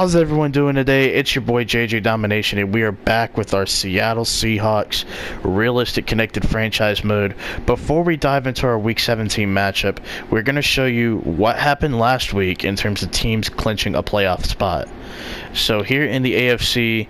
How's everyone doing today? It's your boy JJ Domination, and we are back with our Seattle Seahawks Realistic Connected Franchise Mode. Before we dive into our Week 17 matchup, we're going to show you what happened last week in terms of teams clinching a playoff spot. So here in the AFC,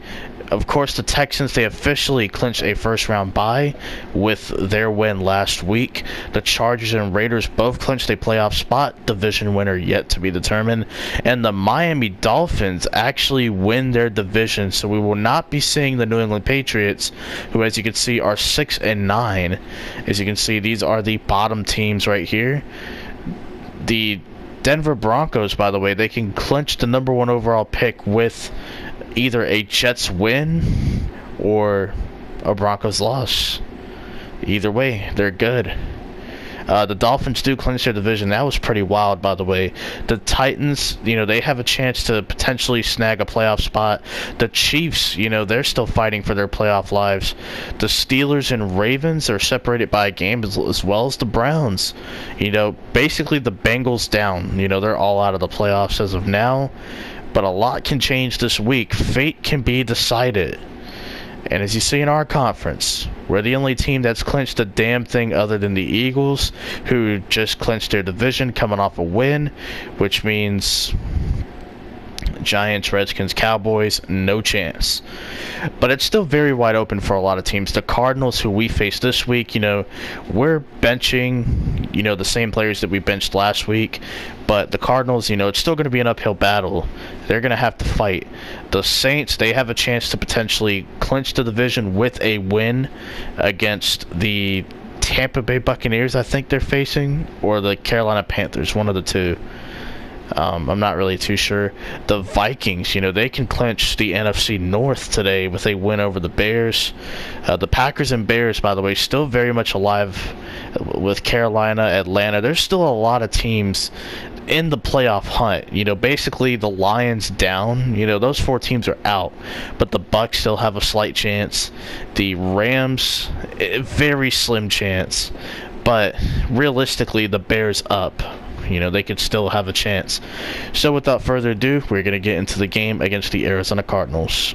of course, the Texans, they officially clinched a first-round bye with their win last week. The Chargers and Raiders both clinched a playoff spot, division winner yet to be determined. And the Miami Dolphins actually win their division, so we will not be seeing the New England Patriots, who, as you can see, are 6-9. As you can see, these are the bottom teams right here. The Denver Broncos, by the way, they can clinch the number 1 overall pick with either a Jets win or a Broncos loss. Either way, they're good. The Dolphins do clinch their division. That was pretty wild, by the way. The Titans, they have a chance to potentially snag a playoff spot. The Chiefs, they're still fighting for their playoff lives. The Steelers and Ravens are separated by a game as well as the Browns. Basically the Bengals down. They're all out of the playoffs as of now. But a lot can change this week. Fate can be decided. And as you see in our conference, we're the only team that's clinched a damn thing other than the Eagles, who just clinched their division coming off a win, which means Giants, Redskins, Cowboys, no chance. But it's still very wide open for a lot of teams. The Cardinals, who we face this week, we're benching, the same players that we benched last week. But the Cardinals, it's still going to be an uphill battle. They're going to have to fight. The Saints, they have a chance to potentially clinch the division with a win against the Tampa Bay Buccaneers, I think they're facing, or the Carolina Panthers, one of the two. I'm not really too sure. The Vikings, they can clinch the NFC North today with a win over the Bears. The Packers and Bears, by the way, still very much alive with Carolina, Atlanta. There's still a lot of teams in the playoff hunt. Basically the Lions down. Those 4 teams are out. But the Bucs still have a slight chance. The Rams, very slim chance. But realistically, the Bears up. They could still have a chance. So without further ado, we're going to get into the game against the Arizona Cardinals.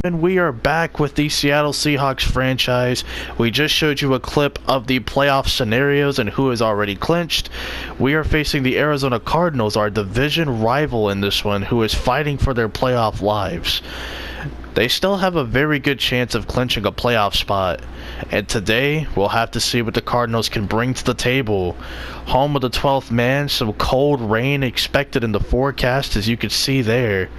And we are back with the Seattle Seahawks franchise. We just showed you a clip of the playoff scenarios and who is already clinched. We are facing the Arizona Cardinals, our division rival in this one, who is fighting for their playoff lives. They still have a very good chance of clinching a playoff spot. And today, we'll have to see what the Cardinals can bring to the table. Home of the 12th man, some cold rain expected in the forecast, as you can see there.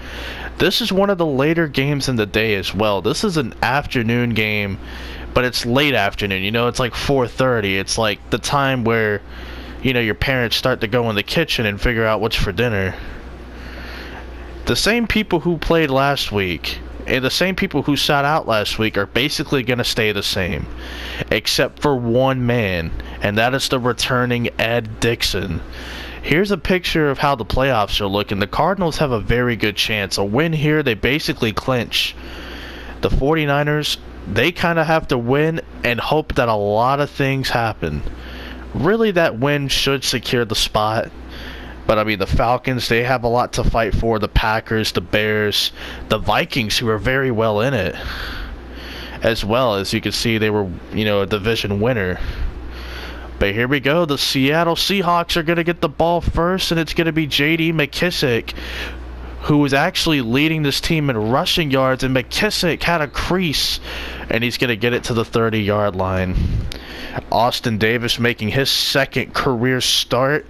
This is one of the later games in the day as well. This is an afternoon game, but it's late afternoon. It's like 4:30. It's like the time where, your parents start to go in the kitchen and figure out what's for dinner. The same people who played last week and the same people who sat out last week are basically going to stay the same, except for one man, and that is the returning Ed Dickson. Here's a picture of how the playoffs are looking. The Cardinals have a very good chance. A win here, they basically clinch. The 49ers, they kind of have to win and hope that a lot of things happen. Really, that win should secure the spot. But, the Falcons, they have a lot to fight for. The Packers, the Bears, the Vikings, who are very well in it. As well, as you can see, they were, a division winner. But here we go. The Seattle Seahawks are going to get the ball first, and it's going to be J.D. McKissic, who is actually leading this team in rushing yards. And McKissic had a crease, and he's going to get it to the 30-yard line. Austin Davis making his second career start,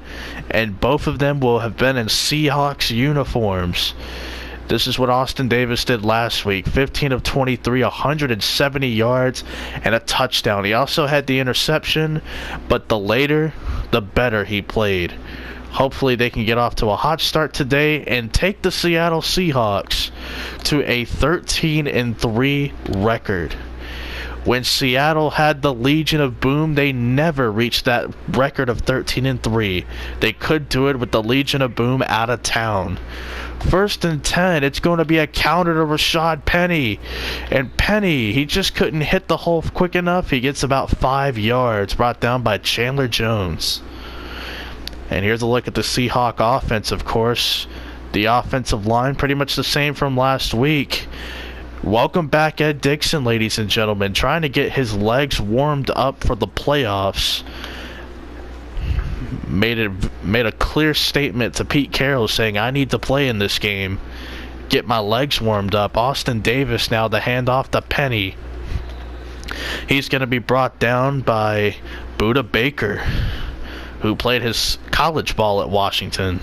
and both of them will have been in Seahawks uniforms. This is what Austin Davis did last week. 15 of 23, 170 yards, and a touchdown. He also had the interception, but the later, the better he played. Hopefully they can get off to a hot start today and take the Seattle Seahawks to a 13-3 record. When Seattle had the Legion of Boom, they never reached that record of 13-3. They could do it with the Legion of Boom out of town. 1st and 10, it's going to be a counter to Rashad Penny. And Penny, he just couldn't hit the hole quick enough. He gets about 5 yards, brought down by Chandler Jones. And here's a look at the Seahawk offense, of course. The offensive line, pretty much the same from last week. Welcome back Ed Dixon, ladies and gentlemen, trying to get his legs warmed up for the playoffs. Made a clear statement to Pete Carroll saying, I need to play in this game. Get my legs warmed up. Austin Davis now the handoff to Penny. He's going to be brought down by Budda Baker, who played his college ball at Washington.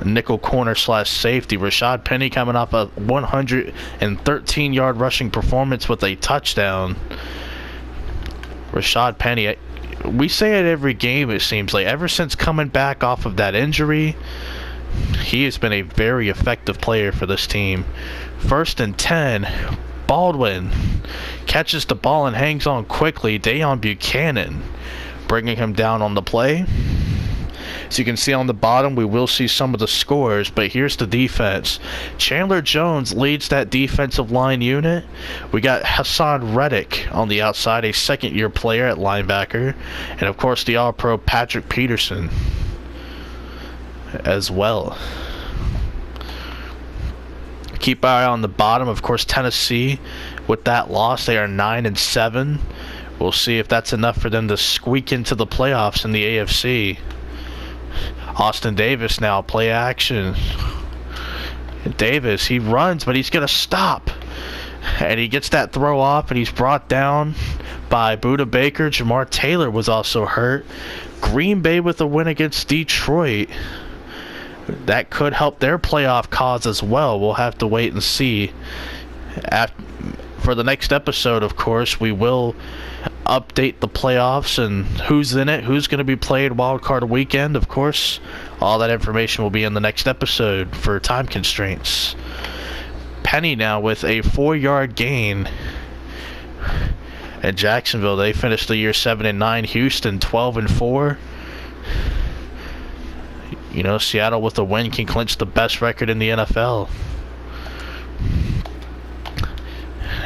Nickel corner / safety. Rashad Penny coming off a 113-yard rushing performance with a touchdown. Rashad Penny, we say it every game it seems like. Ever since coming back off of that injury, he has been a very effective player for this team. 1st and 10. Baldwin catches the ball and hangs on quickly. Deion Buchanan bringing him down on the play. As you can see on the bottom, we will see some of the scores, but here's the defense. Chandler Jones leads that defensive line unit. We got Hassan Reddick on the outside, a second-year player at linebacker. And, of course, the All-Pro Patrick Peterson as well. Keep an eye on the bottom. Of course, Tennessee, with that loss, they are 9-7. We'll see if that's enough for them to squeak into the playoffs in the AFC. Austin Davis now, play action. Davis, he runs, but he's going to stop. And he gets that throw off, and he's brought down by Budda Baker. Jamar Taylor was also hurt. Green Bay with a win against Detroit. That could help their playoff cause as well. We'll have to wait and see. For the next episode, of course, we will update the playoffs and who's in it, who's going to be played wild card weekend. Of course, all that information will be in the next episode for time constraints. Penny now with a 4-yard gain. At Jacksonville, they finished the year 7-9. Houston 12-4. You know, Seattle with a win can clinch the best record in the NFL.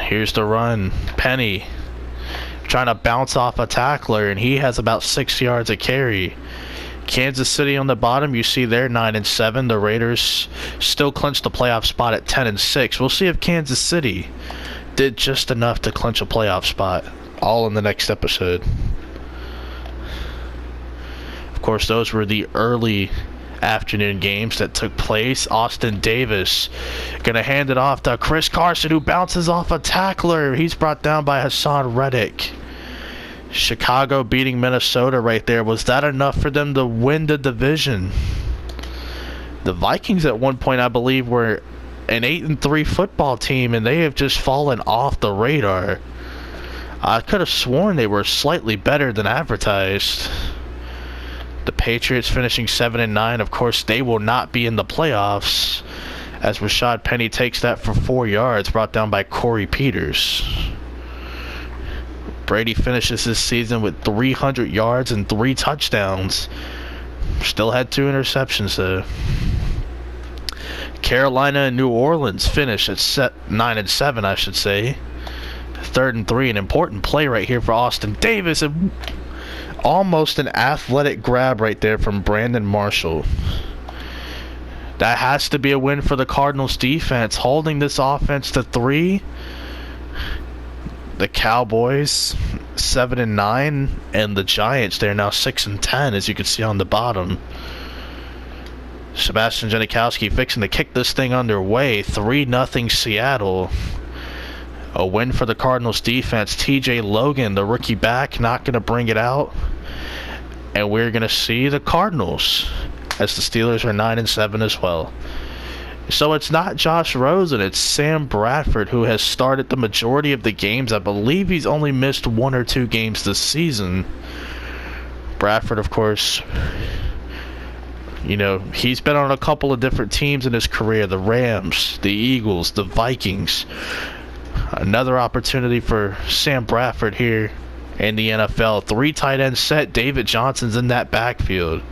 Here's the run. Penny trying to bounce off a tackler, and he has about 6 yards of carry. Kansas City on the bottom, you see they're 9-7. The Raiders still clinch the playoff spot at 10-6. We'll see if Kansas City did just enough to clinch a playoff spot. All in the next episode. Of course, those were the early afternoon games that took place. Austin Davis gonna hand it off to Chris Carson, who bounces off a tackler. He's brought down by Hassan Reddick. Chicago beating Minnesota right there. Was that enough for them to win the division? The Vikings at one point, I believe, were an 8-3 football team, and they have just fallen off the radar. I could have sworn they were slightly better than advertised. The Patriots finishing 7-9. Of course, they will not be in the playoffs, as Rashad Penny takes that for 4 yards, brought down by Corey Peters. Brady finishes this season with 300 yards and 3 touchdowns. Still had 2 interceptions, though. Carolina and New Orleans finish at 9-7, I should say. 3rd and 3, an important play right here for Austin Davis, and almost an athletic grab right there from Brandon Marshall. That has to be a win for the Cardinals defense, holding this offense to 3. The Cowboys 7-9, and the Giants, they're now 6-10, as you can see on the bottom. Sebastian Janikowski fixing to kick this thing underway. 3-0 Seattle. A win for the Cardinals defense. TJ Logan, the rookie back, not going to bring it out. And we're going to see the Cardinals, as the Steelers are 9-7 as well. So it's not Josh Rosen, it's Sam Bradford, who has started the majority of the games. I believe he's only missed 1 or 2 games this season. Bradford, of course, you know, he's been on a couple of different teams in his career. The Rams, the Eagles, the Vikings. Another opportunity for Sam Bradford here in the NFL. 3 tight end set. David Johnson's in that backfield.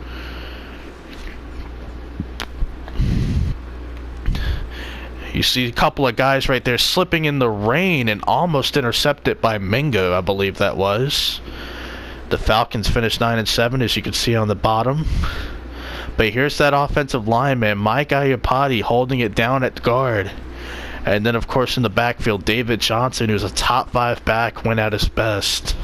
You see a couple of guys right there slipping in the rain and almost intercepted by Mingo, I believe that was. The Falcons finished 9-7, as you can see on the bottom. But here's that offensive lineman, Mike Iupati, holding it down at guard. And then, of course, in the backfield, David Johnson, who's a top 5 back, went at his best.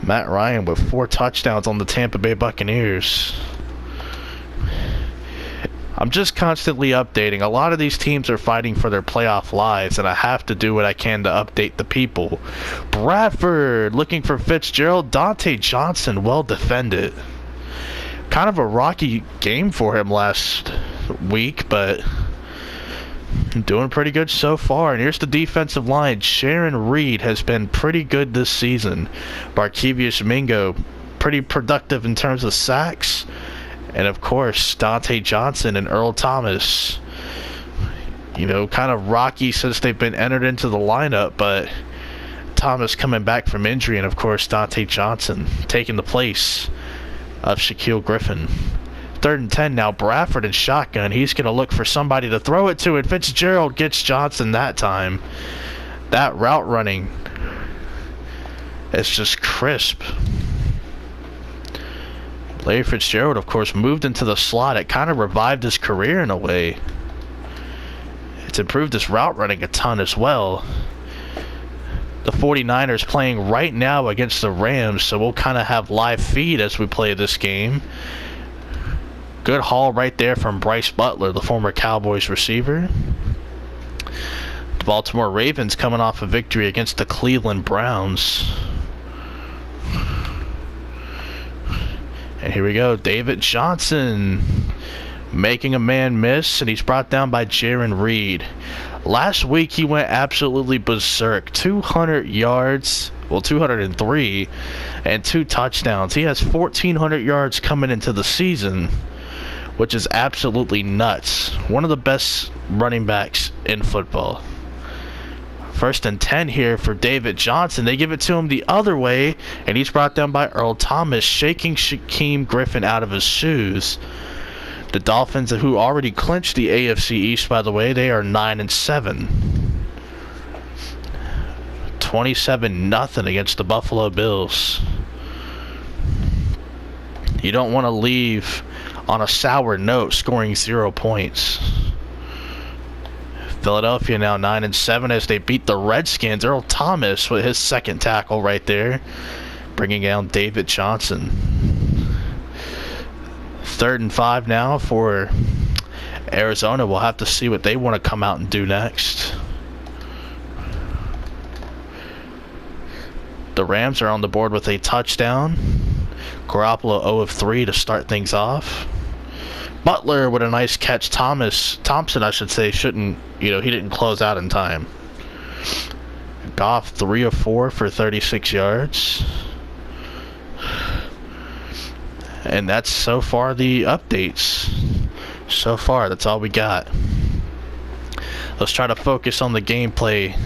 Matt Ryan with 4 touchdowns on the Tampa Bay Buccaneers. I'm just constantly updating. A lot of these teams are fighting for their playoff lives, and I have to do what I can to update the people. Bradford looking for Fitzgerald. Dante Johnson, well defended. Kind of a rocky game for him last week, but doing pretty good so far. And here's the defensive line. Sharon Reed has been pretty good this season. Barkevius Mingo, pretty productive in terms of sacks. And of course, Dante Johnson and Earl Thomas. You know, kind of rocky since they've been entered into the lineup, but Thomas coming back from injury, and of course Dante Johnson taking the place of Shaquille Griffin. 3rd and 10 now. Bradford in shotgun. He's going to look for somebody to throw it to, and Fitzgerald gets Johnson that time. That route running is just crisp. Larry Fitzgerald, of course, moved into the slot. It kind of revived his career in a way. It's improved his route running a ton as well. The 49ers playing right now against the Rams, so we'll kind of have live feed as we play this game. Good haul right there from Bryce Butler, the former Cowboys receiver. The Baltimore Ravens coming off a victory against the Cleveland Browns. And here we go, David Johnson making a man miss, and he's brought down by Jaron Reed. Last week he went absolutely berserk. 200 yards, well 203, and 2 touchdowns. He has 1,400 yards coming into the season, which is absolutely nuts. One of the best running backs in football. 1st and 10 here for David Johnson. They give it to him the other way, and he's brought down by Earl Thomas, shaking Shaquem Griffin out of his shoes. The Dolphins, who already clinched the AFC East, by the way, they are 9-7. 27-0 against the Buffalo Bills. You don't want to leave on a sour note, scoring 0 points. Philadelphia now 9-7 as they beat the Redskins. Earl Thomas with his 2nd tackle right there, bringing down David Johnson. 3rd and 5 now for Arizona. We'll have to see what they want to come out and do next. The Rams are on the board with a touchdown. Garoppolo 0 of 3 to start things off. Butler with a nice catch. Thompson, I should say, he didn't close out in time. Goff 3 of 4 for 36 yards. And that's so far the updates. So far, that's all we got. Let's try to focus on the gameplay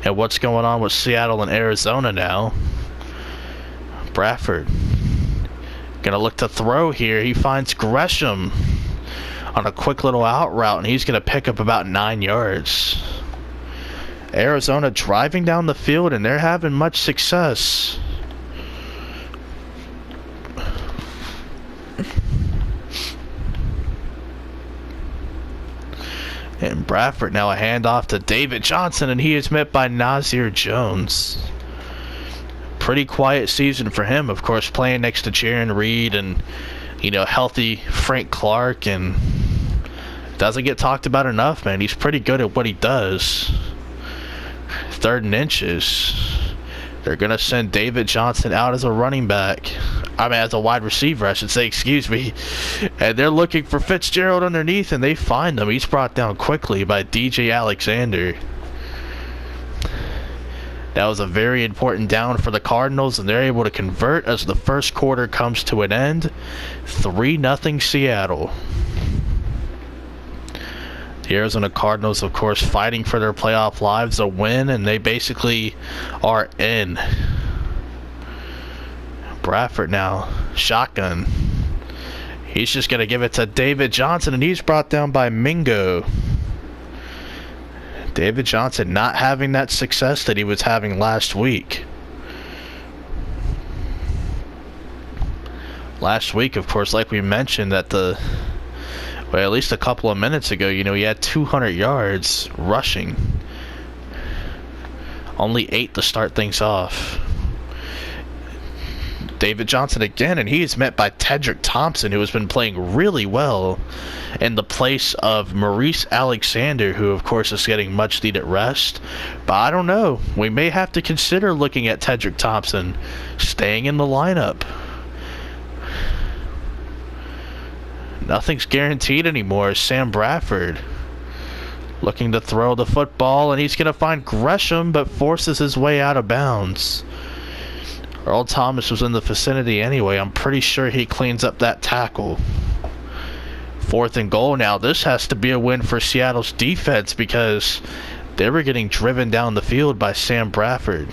and what's going on with Seattle and Arizona now. Bradford gonna look to throw here. He finds Gresham on a quick little out route, and he's gonna pick up about 9 yards. Arizona driving down the field, and they're having much success. And Bradford now a handoff to David Johnson, and he is met by Nazir Jones. Pretty quiet season for him, of course, playing next to Jaron Reed and, healthy Frank Clark, and doesn't get talked about enough, man. He's pretty good at what he does. 3rd and inches. They're going to send David Johnson out as a running back. As a wide receiver, I should say, excuse me. And they're looking for Fitzgerald underneath, and they find him. He's brought down quickly by DJ Alexander. That was a very important down for the Cardinals, and they're able to convert as the first quarter comes to an end. 3-0 Seattle. The Arizona Cardinals, of course, fighting for their playoff lives, a win, and they basically are in. Bradford now, shotgun. He's just going to give it to David Johnson, and he's brought down by Mingo. David Johnson not having that success that he was having last week. last week, of course, like we mentioned, at least a couple of minutes ago, he had 200 yards rushing. Only 8 to start things off. David Johnson again, and he is met by Tedrick Thompson, who has been playing really well in the place of Maurice Alexander, who of course is getting much needed rest. But I don't know, we may have to consider looking at Tedrick Thompson staying in the lineup. Nothing's guaranteed anymore. Sam Bradford looking to throw the football, and he's going to find Gresham, but forces his way out of bounds. Earl Thomas was in the vicinity anyway. I'm pretty sure he cleans up that tackle. 4th and goal now. This has to be a win for Seattle's defense because they were getting driven down the field by Sam Bradford.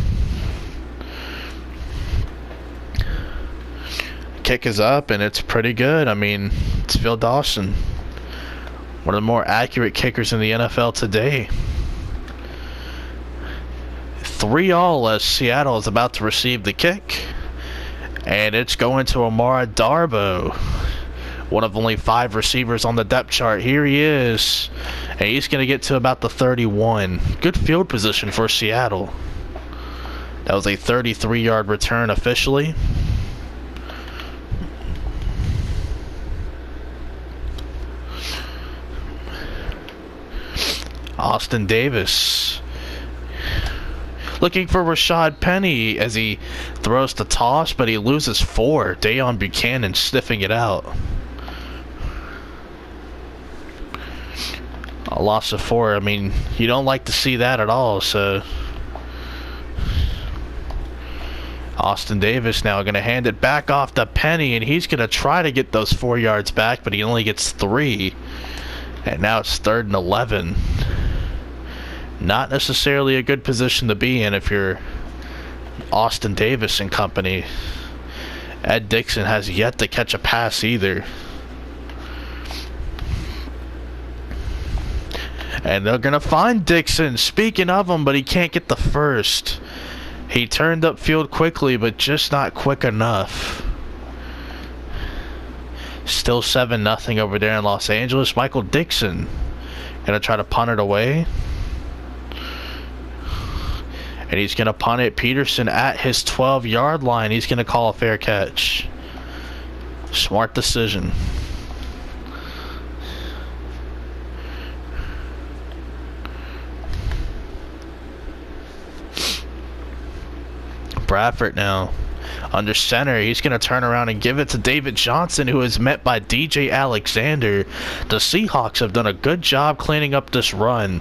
Kick is up, and it's pretty good. I mean, it's Phil Dawson, one of the more accurate kickers in the NFL today. 3-all as Seattle is about to receive the kick, and it's going to Amara Darboh, one of only 5 receivers on the depth chart. Here he is, and he's going to get to about the 31. Good field position for Seattle. That was a 33-yard return officially. Austin Davis looking for Rashad Penny as he throws the toss, but he loses 4. Dayon Buchanan sniffing it out. A loss of 4. I mean, you don't like to see that at all, so Austin Davis now going to hand it back off to Penny, and he's going to try to get those 4 yards back, but he only gets 3. And now it's 3rd and 11. Not necessarily a good position to be in if you're Austin Davis and company. Ed Dixon has yet to catch a pass either. And they're going to find Dixon. Speaking of him, but he can't get the first. He turned upfield quickly, but just not quick enough. Still 7-0 over there in Los Angeles. Michael Dixon going to try to punt it away. And he's going to punt it. Peterson at his 12-yard line. He's going to call a fair catch. Smart decision. Bradford now under center. He's going to turn around and give it to David Johnson, who is met by DJ Alexander. The Seahawks have done a good job cleaning up this run.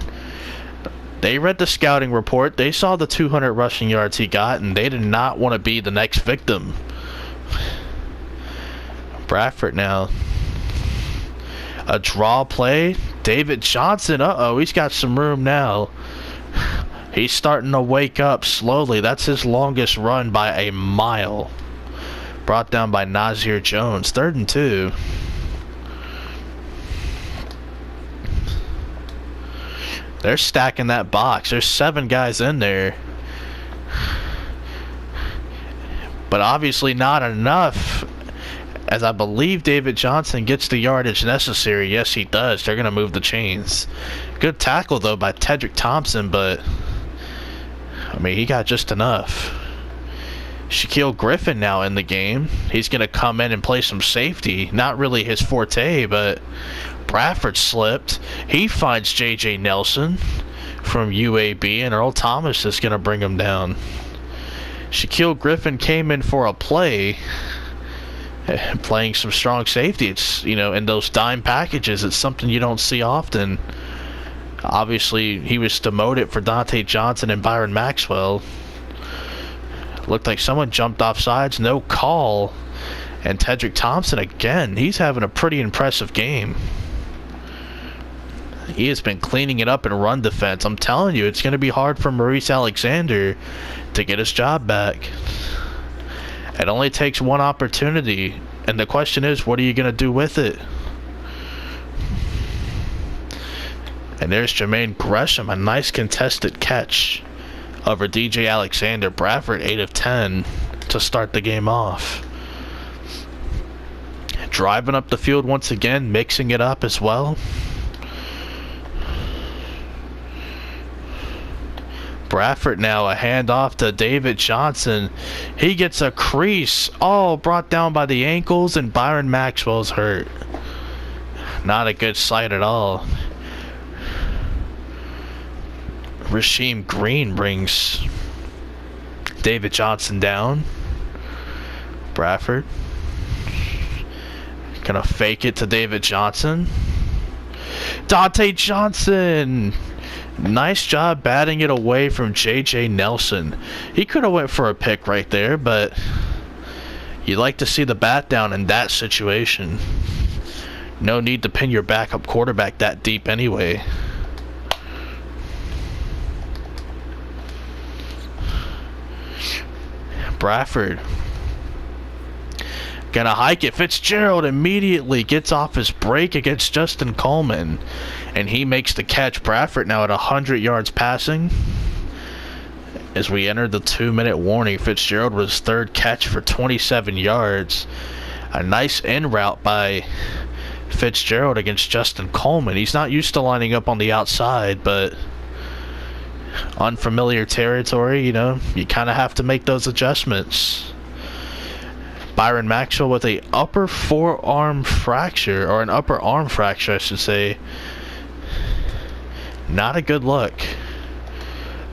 They read the scouting report. They saw the 200 rushing yards he got, and they did not want to be the next victim. Bradford now. A draw play. David Johnson. Uh-oh, he's got some room now. He's starting to wake up slowly. That's his longest run by a mile. Brought down by Nazir Jones. 3rd and 2. They're stacking that box. There's 7 guys in there. But obviously not enough, as I believe David Johnson gets the yardage necessary. Yes, he does. They're going to move the chains. Good tackle, though, by Tedrick Thompson, but I mean, he got just enough. Shaquille Griffin now in the game. He's going to come in and play some safety. Not really his forte, but Bradford slipped. He finds J.J. Nelson from UAB, and Earl Thomas is going to bring him down. Shaquille Griffin came in for a play, playing some strong safety. It's, in those dime packages, it's something you don't see often. Obviously, he was demoted for Dante Johnson and Byron Maxwell. Looked like someone jumped off sides. No call. And Tedrick Thompson again. He's having a pretty impressive game. He has been cleaning it up in run defense. I'm telling you, it's going to be hard for Maurice Alexander to get his job back. It only takes one opportunity. And the question is, what are you going to do with it? And there's Jermaine Gresham, a nice contested catch over DJ Alexander. Bradford 8 of 10 to start the game off. driving up the field once again, mixing it up as well. Bradford now, a handoff to David Johnson. He gets a crease, all brought down by the ankles, and Byron Maxwell's hurt. Not a good sight at all. Rasheem Green brings David Johnson down. Bradford gonna fake it to David Johnson. Dante Johnson, nice job batting it away from JJ Nelson. He could have went for a pick right there, but you like to see the bat down in that situation. No need to pin your backup quarterback that deep anyway. Bradford gonna hike it. Fitzgerald immediately gets off his break against Justin Coleman, and he makes the catch. Bradford now at 100 yards passing. As we enter the 2-minute warning, Fitzgerald was third catch for 27 yards. A nice in route by Fitzgerald against Justin Coleman. He's not used to lining up on the outside, but unfamiliar territory, you know, you kind of have to make those adjustments. Byron Maxwell with a upper forearm fracture, or an upper arm fracture, I should say. Not a good look.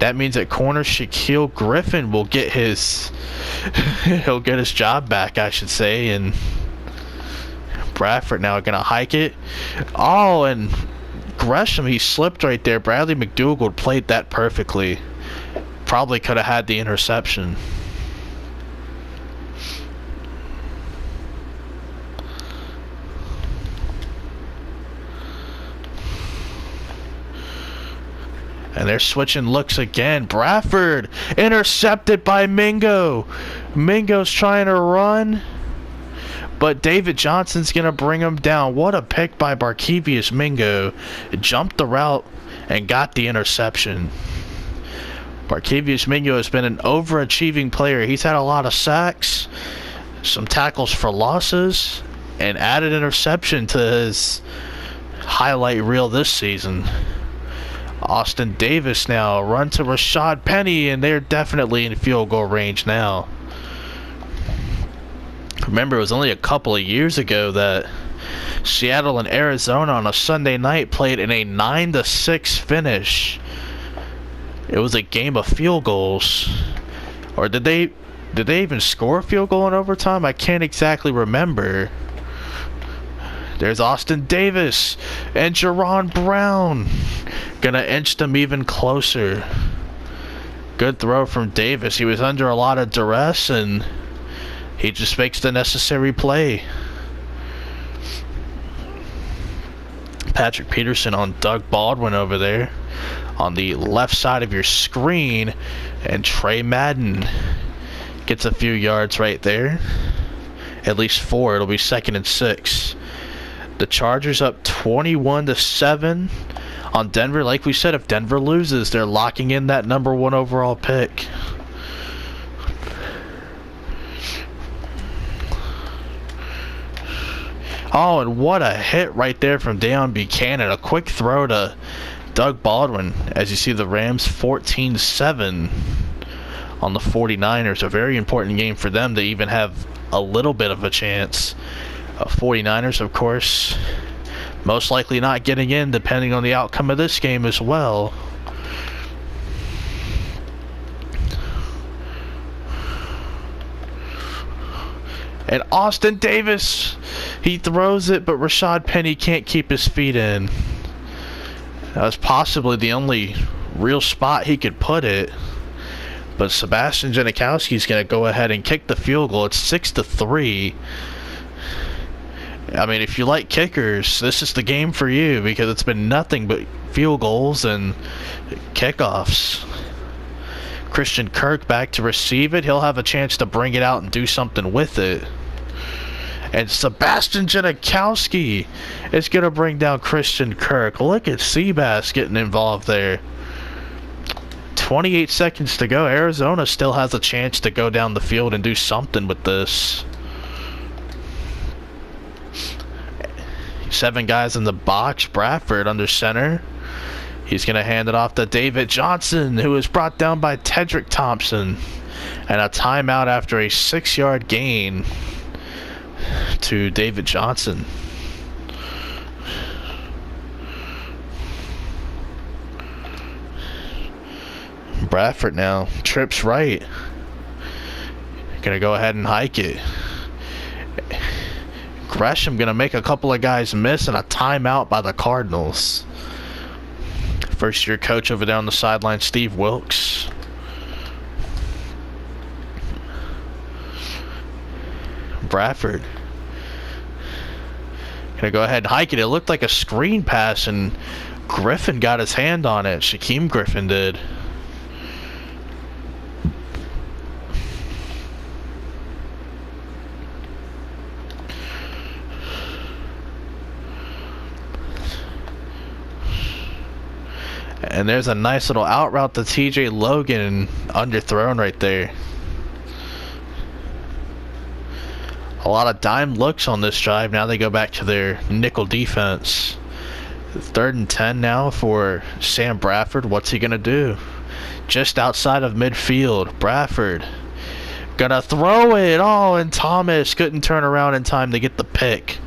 That means that corner Shaquille Griffin will get his he'll get his job back, I should say. And Bradford now gonna hike it. Oh, and Gresham, he slipped right there. Bradley McDougald played that perfectly. Probably could have had the interception. And they're switching looks again. Bradford intercepted by Mingo. Mingo's trying to run, but David Johnson's going to bring him down. What a pick by Barkevius Mingo. Jumped the route and got the interception. Barkevius Mingo has been an overachieving player. He's had a lot of sacks, some tackles for losses, and added interception to his highlight reel this season. Austin Davis now, run to Rashad Penny, and they're definitely in field goal range now. Remember, it was only a couple of years ago that Seattle and Arizona on a Sunday night played in a 9-6 finish. It was a game of field goals. Or did they even score a field goal in overtime? I can't exactly remember. There's Austin Davis and Jerron Brown. Gonna inch them even closer. Good throw from Davis. He was under a lot of duress, and he just makes the necessary play. Patrick Peterson on Doug Baldwin over there on the left side of your screen, and Trey Madden gets a few yards right there. At least 4. It'll be 2nd and 6. The Chargers up 21-7 on Denver. Like we said, if Denver loses, they're locking in that #1 overall pick. Oh, and what a hit right there from Deion Buchanan. A quick throw to Doug Baldwin. As you see, the Rams 14-7 on the 49ers. A very important game for them to even have a little bit of a chance. 49ers, of course, most likely not getting in depending on the outcome of this game as well. And Austin Davis, he throws it, but Rashad Penny can't keep his feet in. That was possibly the only real spot he could put it. But Sebastian Janikowski's going to go ahead and kick the field goal. It's 6-3. I mean, if you like kickers, this is the game for you, because it's been nothing but field goals and kickoffs. Christian Kirk back to receive it. He'll have a chance to bring it out and do something with it. And Sebastian Janikowski is going to bring down Christian Kirk. Look at Seabass getting involved there. 28 seconds to go. Arizona still has a chance to go down the field and do something with this. 7 guys in the box. Bradford under center. He's going to hand it off to David Johnson, who is brought down by Tedrick Thompson. And a timeout after a 6-yard gain to David Johnson. Bradford now trips right. Gonna go ahead and hike it. Gresham gonna make a couple of guys miss, and a timeout by the Cardinals. First year coach over there on the sideline, Steve Wilkes. Bradford gonna go ahead and hike it. It looked like a screen pass, and Griffin got his hand on it. Shaquem Griffin did. And there's a nice little out route to TJ Logan, underthrown right there. A lot of dime looks on this drive. Now they go back to their nickel defense. 3rd and 10 now for Sam Bradford. What's he gonna do? Just outside of midfield. Bradford gonna throw it. Oh, and Thomas couldn't turn around in time to get the pick.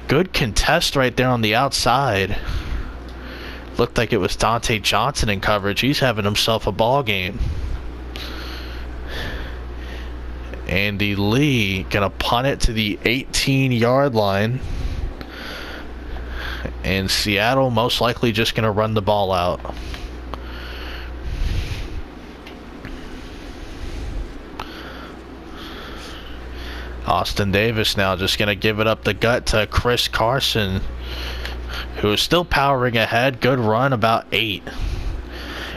Good contest right there on the outside. Looked like it was Dante Johnson in coverage. He's having himself a ball game. Andy Lee gonna punt it to the 18-yard line. And Seattle most likely just gonna run the ball out. Austin Davis now just gonna give it up the gut to Chris Carson, who is still powering ahead. Good run, about 8.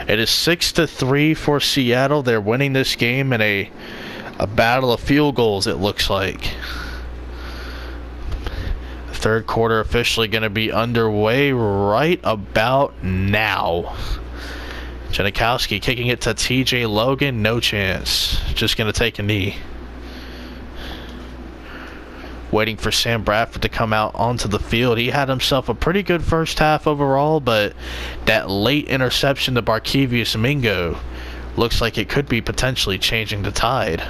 It is 6-3 for Seattle. They're winning this game in a battle of field goals, it looks like. Third quarter officially going to be underway right about now. Janikowski kicking it to TJ Logan. No chance. Just going to take a knee. Waiting for Sam Bradford to come out onto the field. He had himself a pretty good first half overall, but that late interception to Barkevius Mingo looks like it could be potentially changing the tide.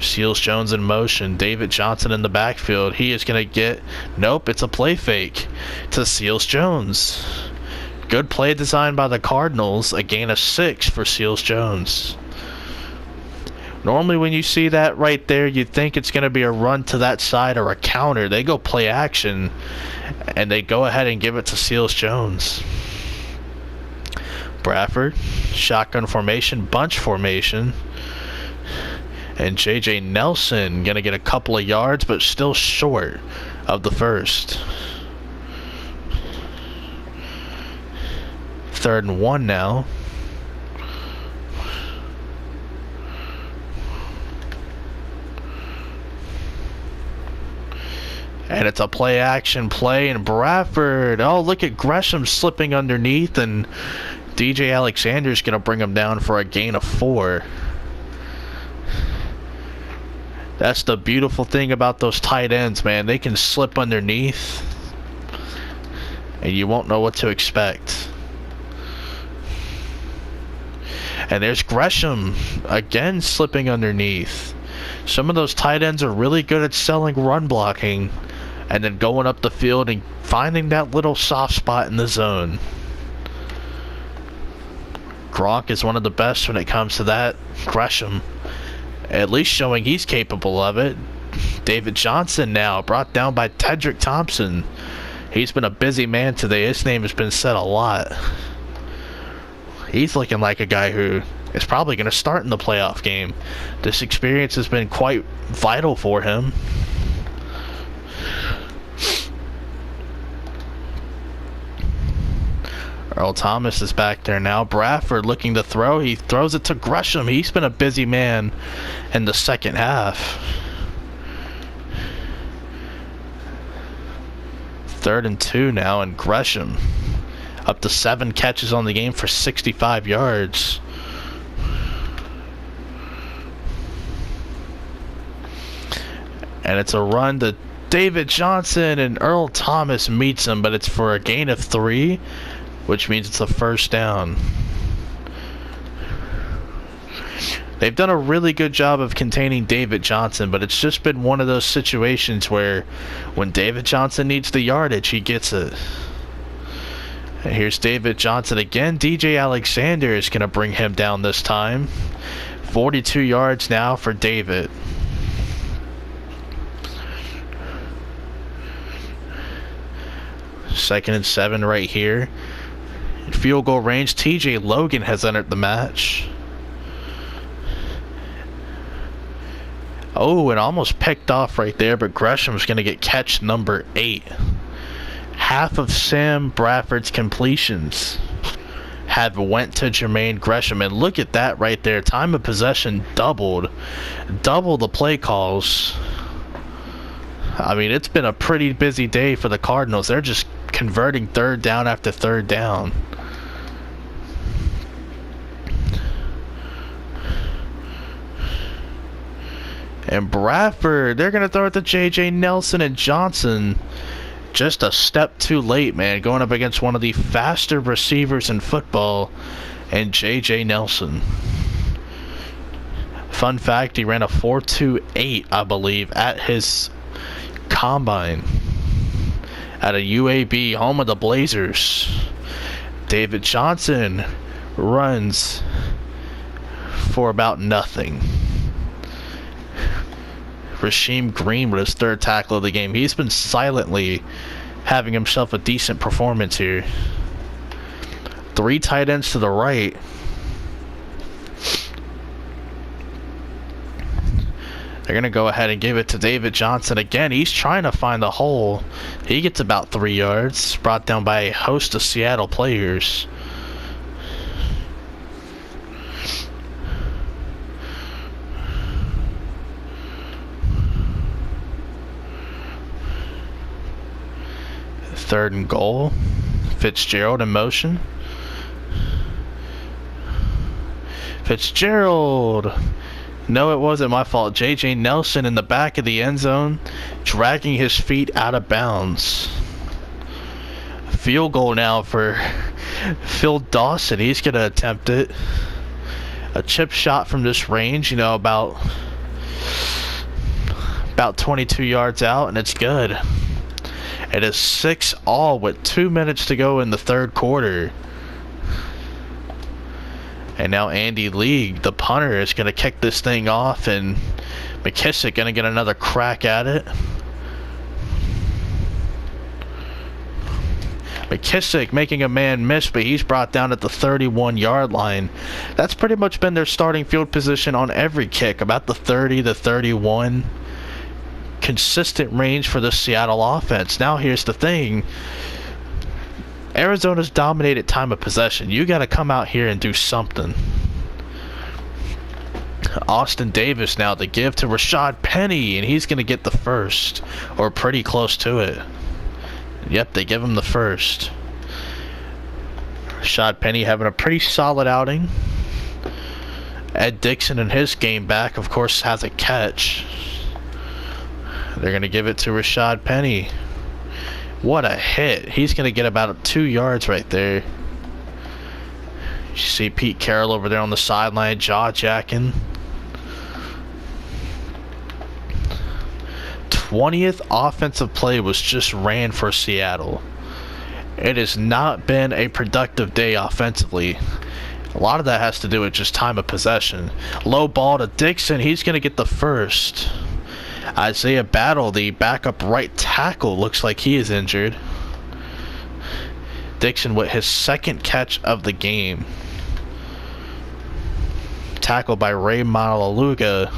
Seals Jones in motion. David Johnson in the backfield. He is going to get... Nope, it's a play fake to Seals Jones. Good play design by the Cardinals. A gain of 6 for Seals Jones. Normally when you see that right there, you'd think it's going to be a run to that side or a counter. They go play action, and they go ahead and give it to Seals Jones. Bradford, shotgun formation, bunch formation. And J.J. Nelson going to get a couple of yards, but still short of the first. 3rd and 1 now. And it's a play action play, and Bradford, oh, look at Gresham slipping underneath, and DJ Alexander's going to bring him down for a gain of 4. That's the beautiful thing about those tight ends, man. They can slip underneath, and you won't know what to expect. And there's Gresham, again slipping underneath. Some of those tight ends are really good at selling run blocking, and then going up the field and finding that little soft spot in the zone. Gronk is one of the best when it comes to that. Gresham, at least showing he's capable of it. David Johnson now brought down by Tedrick Thompson. He's been a busy man today. His name has been said a lot. He's looking like a guy who is probably going to start in the playoff game. This experience has been quite vital for him. Earl Thomas is back there now. Bradford looking to throw. He throws it to Gresham. He's been a busy man in the second half. 3rd and 2 now, and Gresham up to 7 catches on the game for 65 yards. And it's a run to David Johnson, and Earl Thomas meets him, but it's for a gain of 3, which means it's a first down. They've done a really good job of containing David Johnson, but it's just been one of those situations where when David Johnson needs the yardage, he gets it. And here's David Johnson again. DJ Alexander is going to bring him down this time. 42 yards now for David. Second and 7 right here. Field goal range. TJ Logan has entered the match. Oh, it almost picked off right there, but Gresham's going to get catch number 8. Half of Sam Bradford's completions have went to Jermaine Gresham, and look at that right there. Time of possession doubled. Double the play calls. I mean, it's been a pretty busy day for the Cardinals. They're just converting third down after third down. And Bradford, they're going to throw it to J.J. Nelson, and Johnson just a step too late, man. Going up against one of the faster receivers in football, and J.J. Nelson. Fun fact, he ran a 4.28, I believe, at his combine. At a UAB, home of the Blazers. David Johnson runs for about nothing. Rasheem Green with his 3rd tackle of the game. He's been silently having himself a decent performance here. 3 tight ends to the right. They're going to go ahead and give it to David Johnson again. He's trying to find the hole. He gets about 3 yards. Brought down by a host of Seattle players. Third and goal. Fitzgerald in motion. Fitzgerald. No, it wasn't my fault. J.J. Nelson in the back of the end zone, dragging his feet out of bounds. Field goal now for Phil Dawson. He's going to attempt it. A chip shot from this range, you know, about 22 yards out, and it's good. It is 6-all with 2 minutes to go in the third quarter. And now Andy Lee, the punter, is going to kick this thing off, and McKissick going to get another crack at it. McKissick making a man miss, but he's brought down at the 31-yard line. That's pretty much been their starting field position on every kick, about the 30, the 31. Consistent range for the Seattle offense. Now here's the thing. Arizona's dominated time of possession. You got to come out here and do something. Austin Davis now to give to Rashad Penny, and he's going to get the first, or pretty close to it. Yep, they give him the first. Rashad Penny having a pretty solid outing. Ed Dixon in his game back, of course, has a catch. They're going to give it to Rashad Penny. What a hit. He's going to get about 2 yards right there. You see Pete Carroll over there on the sideline, jaw-jacking. 20th offensive play was just ran for Seattle. It has not been a productive day offensively. A lot of that has to do with just time of possession. Low ball to Dixon. He's going to get the first. Isaiah Battle, the backup right tackle, looks like he is injured. Dixon with his 2nd catch of the game. Tackled by Ray Malaluga,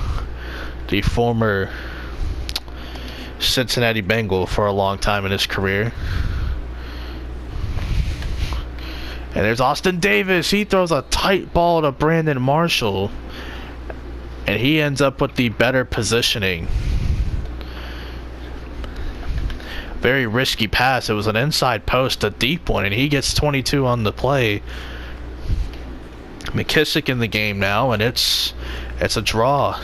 the former Cincinnati Bengal for a long time in his career. And there's Austin Davis. He throws a tight ball to Brandon Marshall, and he ends up with the better positioning. Very risky pass. It was an inside post, a deep one, and he gets 22 on the play. McKissick in the game now, and it's a draw.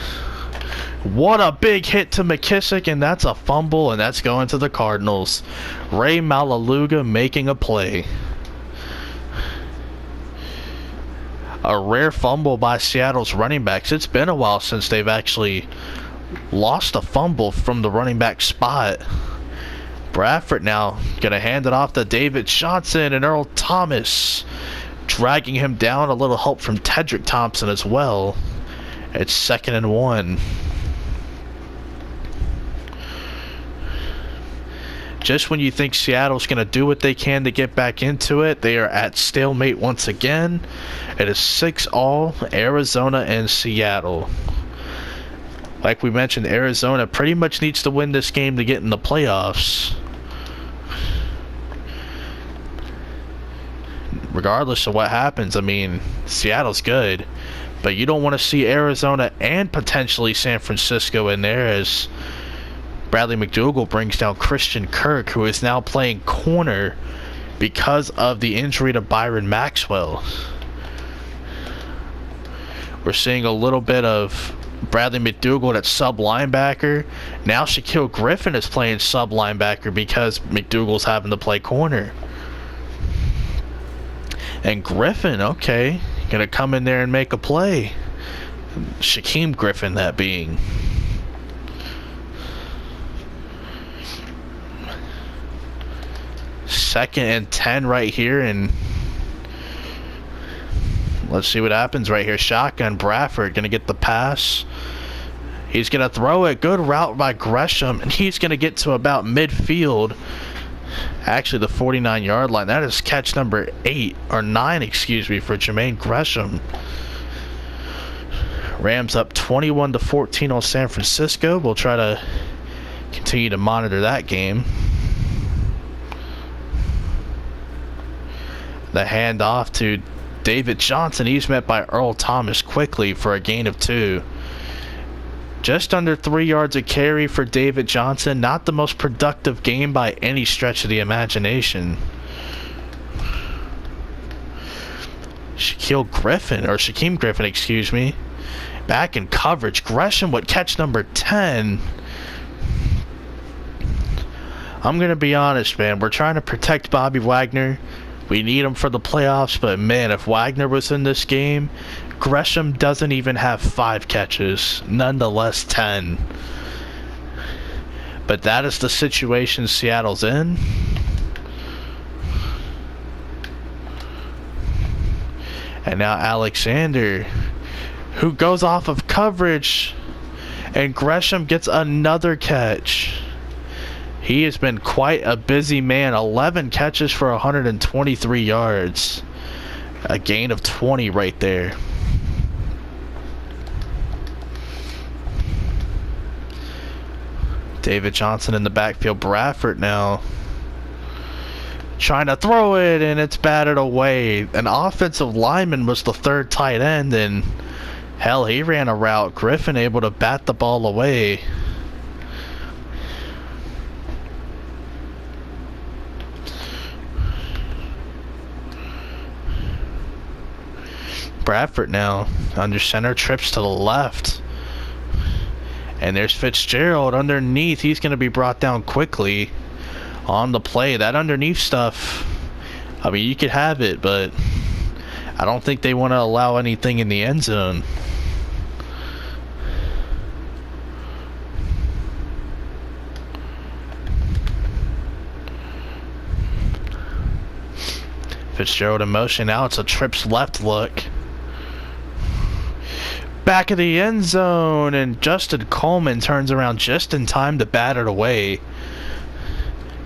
What a big hit to McKissick, and that's a fumble, and that's going to the Cardinals. Ray Malaluga making a play. A rare fumble by Seattle's running backs. It's been a while since they've actually lost a fumble from the running back spot. Bradford now going to hand it off to David Johnson, and Earl Thomas dragging him down. A little help from Tedrick Thompson as well. It's 2nd and 1. Just when you think Seattle's going to do what they can to get back into it, they are at stalemate once again. It is 6-all, Arizona and Seattle. Like we mentioned, Arizona pretty much needs to win this game to get in the playoffs. Regardless of what happens, I mean, Seattle's good. But you don't want to see Arizona and potentially San Francisco in there, as Bradley McDougall brings down Christian Kirk, who is now playing corner because of the injury to Byron Maxwell. We're seeing a little bit of Bradley McDougall at sub linebacker. Now Shaquille Griffin is playing sub linebacker because McDougall's having to play corner. And Griffin, okay, gonna come in there and make a play. Shaquem Griffin, that being. Second and 10 right here, and let's see what happens right here. Shotgun, Bradford gonna get the pass. He's gonna throw it. Good route by Gresham, and he's gonna get to about midfield. Actually, the 49-yard line. That is catch number 9, excuse me, for Jermaine Gresham. Rams up 21-14 on San Francisco. We'll try to continue to monitor that game. The handoff to David Johnson. He's met by Earl Thomas quickly for a gain of 2. Just under 3 yards a carry for David Johnson. Not the most productive game by any stretch of the imagination. Shaquem Griffin, excuse me. Back in coverage. Gresham with catch number 10. I'm going to be honest, man. We're trying to protect Bobby Wagner. We need him for the playoffs, but man, if Wagner was in this game, Gresham doesn't even have 5 catches, nonetheless 10. But that is the situation Seattle's in. And now Alexander, who goes off of coverage, and Gresham gets another catch. He has been quite a busy man. 11 catches for 123 yards. A gain of 20 right there. David Johnson in the backfield. Bradford now trying to throw it, and it's batted away. An offensive lineman was the 3rd tight end, and hell, he ran a route. Griffin able to bat the ball away. Bradford now under center, trips to the left, and there's Fitzgerald underneath. He's going to be brought down quickly on the play. That underneath stuff, I mean, you could have it, but I don't think they want to allow anything in the end zone. Fitzgerald in motion. Now it's a trips left look. Back of the end zone, and Justin Coleman turns around just in time to bat it away.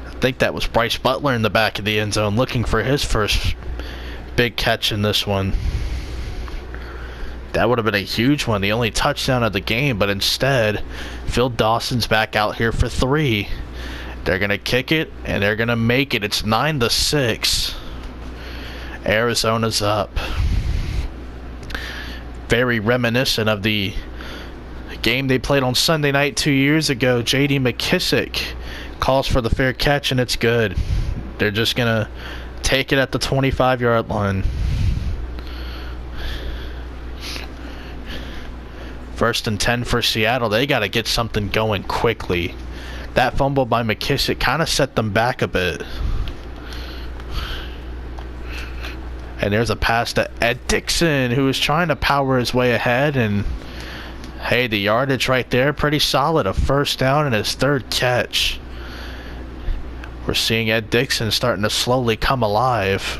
I think that was Bryce Butler in the back of the end zone looking for his first big catch in this one. That would have been a huge one, the only touchdown of the game, but instead, Phil Dawson's back out here for 3. They're going to kick it, and they're going to make it. It's 9-6. Arizona's up. Very reminiscent of the game they played on Sunday night 2 years ago. J.D. McKissick calls for the fair catch, and it's good. They're just going to take it at the 25-yard line. First and 10 for Seattle. They got to get something going quickly. That fumble by McKissick kind of set them back a bit. And there's a pass to Ed Dixon, who is trying to power his way ahead. And hey, the yardage right there, pretty solid. A first down and his third catch. We're seeing Ed Dixon starting to slowly come alive.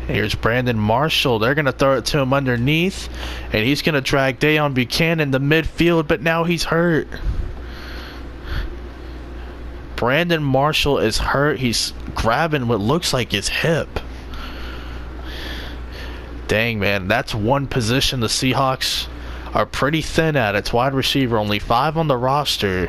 Here's Brandon Marshall. They're going to throw it to him underneath, and he's going to drag Deon Buchanan to midfield, but now he's hurt. Brandon Marshall is hurt. He's grabbing what looks like his hip. Dang, man. That's one position the Seahawks are pretty thin at. It's wide receiver. Only 5 on the roster.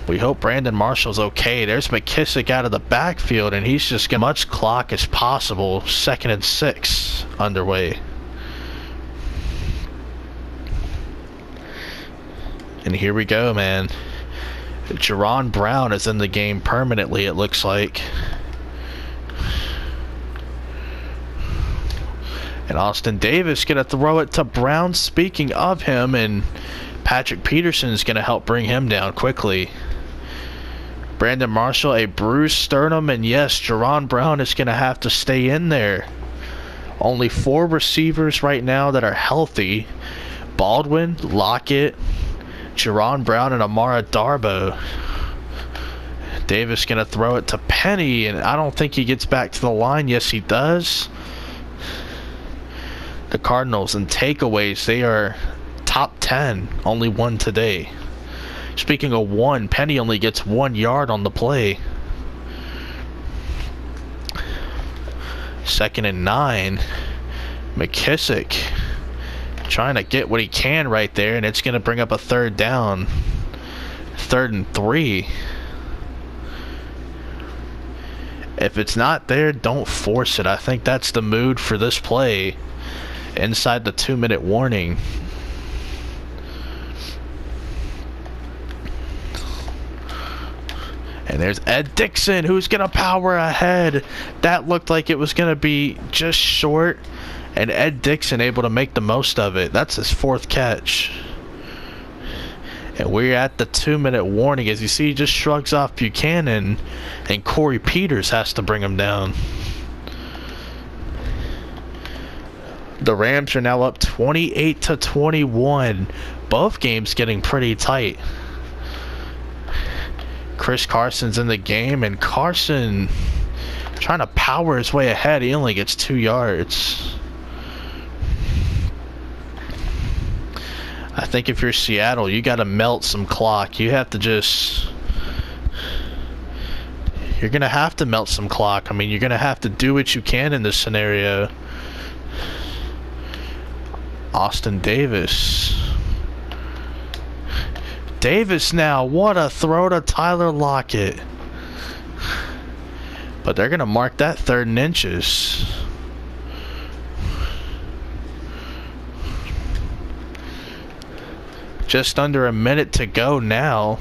We hope Brandon Marshall's okay. There's McKissick out of the backfield, and he's just getting as much clock as possible. 2nd and 6 underway. And here we go, man. Jerron Brown is in the game permanently, it looks like. And Austin Davis going to throw it to Brown. Speaking of him, and Patrick Peterson is going to help bring him down quickly. Brandon Marshall, a bruised sternum, and yes, Jerron Brown is going to have to stay in there. Only 4 receivers right now that are healthy. Baldwin, Lockett, Jerron Brown, and Amara Darboh. Davis going to throw it to Penny, and I don't think he gets back to the line. Yes, he does. The Cardinals in takeaways, they are top 10. Only 1 today. Speaking of 1, Penny only gets 1 yard on the play. 2nd and 9. McKissick trying to get what he can right there, and it's going to bring up a 3rd down. 3rd and 3. If it's not there, don't force it. I think that's the mood for this play inside the 2-minute warning. And there's Ed Dixon, who's going to power ahead. That looked like it was going to be just short. And Ed Dixon able to make the most of it. That's his 4th catch. And we're at the 2-minute warning. As you see, he just shrugs off Buchanan. And Corey Peters has to bring him down. The Rams are now up 28-21. Both games getting pretty tight. Chris Carson's in the game, and Carson trying to power his way ahead. He only gets 2 yards. I think if you're Seattle, you got to melt some clock. You have to just... You're going to have to melt some clock. I mean, you're going to have to do what you can in this scenario. Austin Davis. Davis now, what a throw to Tyler Lockett. But they're going to mark that 3rd and inches. Just under a minute to go now.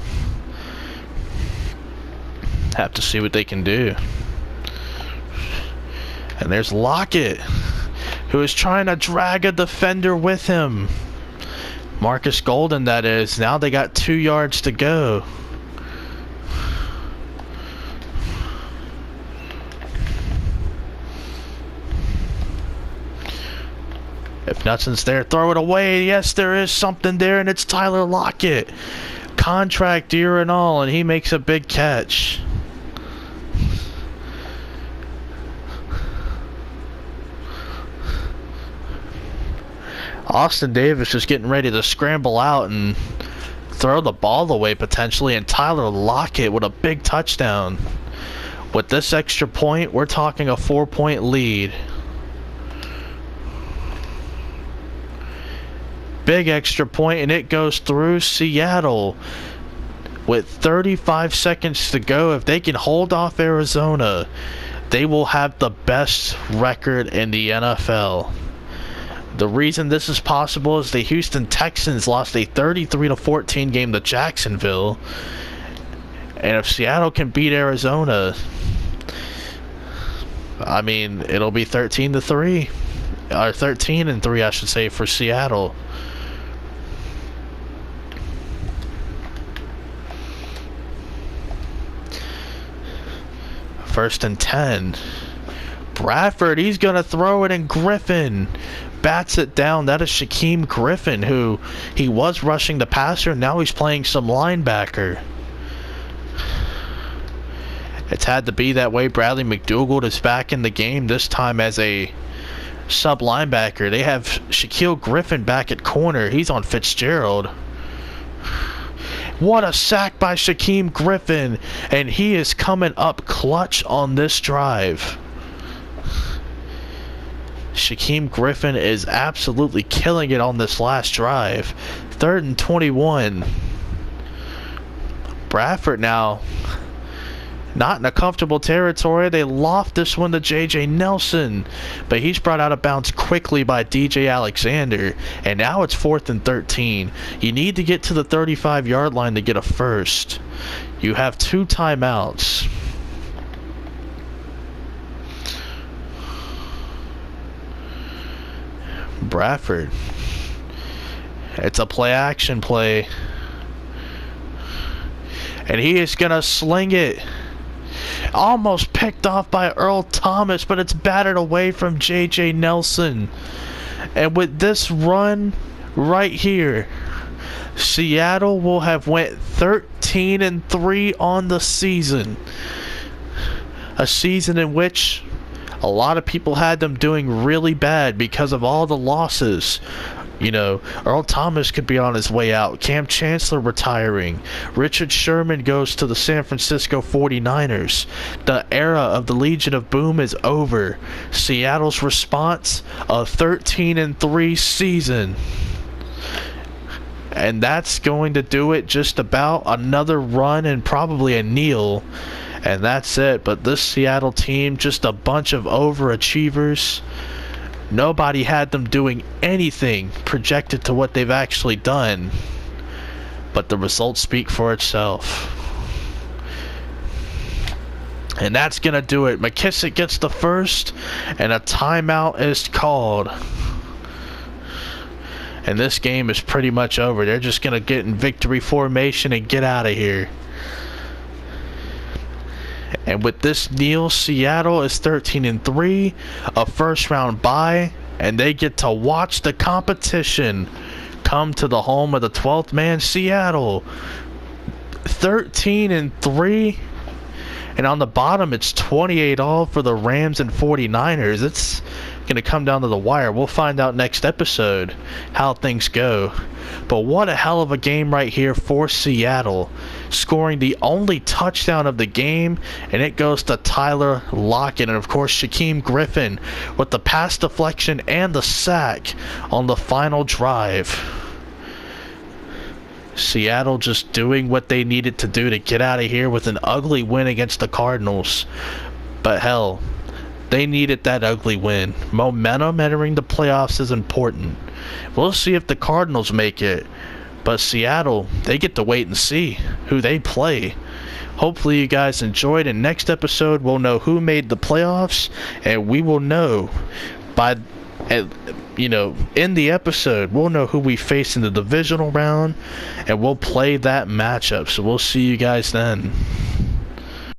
Have to see what they can do. And there's Lockett, who is trying to drag a defender with him. Marcus Golden, that is. Now they got 2 yards to go. If nothing's there, throw it away. Yes, there is something there, and it's Tyler Lockett. Contract year and all, and he makes a big catch. Austin Davis just getting ready to scramble out and throw the ball away potentially, and Tyler Lockett with a big touchdown. With this extra point, we're talking a 4-point lead. Big extra point, and it goes through Seattle. With 35 seconds to go, if they can hold off Arizona, they will have the best record in the NFL. The reason this is possible is the Houston Texans lost a 33-14 game to Jacksonville. And if Seattle can beat Arizona, I mean, it'll be 13-3. Or 13-3, I should say, for Seattle. First and 10. Bradford, he's going to throw it, and Griffin bats it down. That is Shaquem Griffin, who he was rushing the passer. Now he's playing some linebacker. It's had to be that way. Bradley McDougald is back in the game, this time as a sub linebacker. They have Shaquille Griffin back at corner. He's on Fitzgerald. What a sack by Shaquem Griffin, and he is coming up clutch on this drive. Shaquem Griffin is absolutely killing it on this last drive. 3rd and 21. Bradford now not in a comfortable territory. They loft this one to J.J. Nelson, but he's brought out of bounds quickly by D.J. Alexander, and now it's 4th and 13. You need to get to the 35-yard line to get a first. You have 2 timeouts. Bradford. It's a play-action play. And he is going to sling it. Almost picked off by Earl Thomas, but it's batted away from J.J. Nelson. And with this run right here, Seattle will have went 13-3 on the season. A season in which a lot of people had them doing really bad because of all the losses. You know, Earl Thomas could be on his way out. Cam Chancellor retiring. Richard Sherman goes to the San Francisco 49ers. The era of the Legion of Boom is over. Seattle's response, a 13-3 season. And that's going to do it. Just about another run and probably a kneel. And that's it. But this Seattle team, just a bunch of overachievers. Nobody had them doing anything projected to what they've actually done. But the results speak for itself. And that's going to do it. McKissick gets the first, and a timeout is called. And this game is pretty much over. They're just going to get in victory formation and get out of here. And with this kneel, Seattle is 13-3, a first-round bye, and they get to watch the competition come to the home of the 12th man, Seattle. 13-3, and on the bottom it's 28-all for the Rams and 49ers. It's going to come down to the wire. We'll find out next episode how things go. But what a hell of a game right here for Seattle, scoring the only touchdown of the game, and it goes to Tyler Lockett, and of course Shaquem Griffin with the pass deflection and the sack on the final drive. Seattle just doing what they needed to do to get out of here with an ugly win against the Cardinals. But hell, they needed that ugly win. Momentum entering the playoffs is important. We'll see if the Cardinals make it. But Seattle, they get to wait and see who they play. Hopefully you guys enjoyed, and next episode we'll know who made the playoffs, and we will know by, in the episode, we'll know who we face in the divisional round, and we'll play that matchup. So we'll see you guys then.